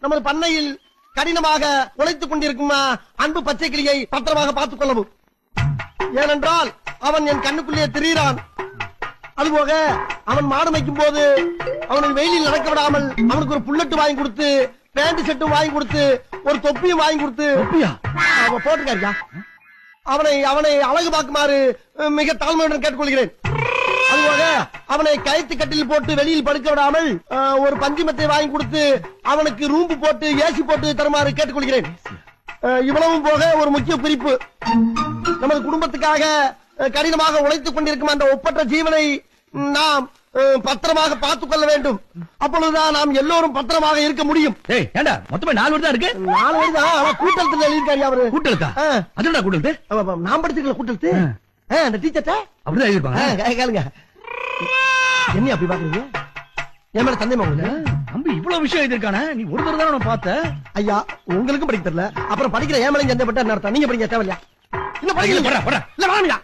நமது பண்ணையில் கடினமாக உழைத்துக் கொண்டிருக்கும் அன்பு பச்சை கிளியை பத்திரமாக பார்த்துக் கொள்ளவும். ஏனென்றால் அவன் என் கண்ணுக்குள்ளே திரிகிறான். அதுபோக அவன் மாடு மேய்க்கும் போது அவனை வெயிலில் நடக்க விடாமல் அவனுக்கு ஒரு புல்லட்டு வாங்கி கொடுத்து, பேண்ட் செட்டும் வாங்கி கொடுத்து, ஒரு தொப்பியும் வாங்கி கொடுத்து அவன் போட்டுக்காரியா அவனை அவனை அழகு பார்க்குமாறு மிக தாழ்மையுடன் கேட்டுக்கொள்கிறேன். அதுபோக அவனை கயிற்று கட்டில் போட்டு வெளியில் படுக்க விடாமல் ஒரு பஞ்சுமத்தை வாங்கி கொடுத்து அவனுக்கு ரூம்பு போட்டு ஏசி போட்டு தருமாறு கேட்டுக்கொள்கிறேன். இவ்வளவும் போக ஒரு முக்கிய குறிப்பு, நமது குடும்பத்துக்காக கடினமாக உழைத்துக் கொண்டிருக்கும் அந்த ஒப்பற்ற ஜீவனை நாம் பத்திரமாக பார்த்துக் கொள்ள வேண்டும். அப்பொழுதுதான் நாம் எல்லோரும் பத்திரமாக இருக்க முடியும். மொத்தமா 4 வீடு தான் இருக்கு. 4 வீடு தான். அவன் கூட்டத்தில் எழுதியிருக்காரு. அவரு கூட்டலுக்கா? அதுடா கூட்டலுக்கு நாம் படிச்சிருக்கல கூட்டலுக்கு. அந்த டீச்சர்ட்ட அப்படிதான் எழுதிருப்பாங்க. கேளுங்க. என்ன அப்படி பாக்குறீங்க? என் மேல சந்தேகமா உங்களுக்கு? தம்பி இவ்வளவு விஷயம் எழுதிருக்கானே, நீ ஒரு தடவை தான் பார்த்த. ஐயா உங்களுக்கும் படிக்க தெரியல, அப்புறம் படிக்கிற ஏன் மேல சந்தேகப்பட்ட என்ன அர்த்தம்? நீங்க படிக்க தேவையில்லையா? இல்ல படிக்கல. இல்ல வாங்கயா.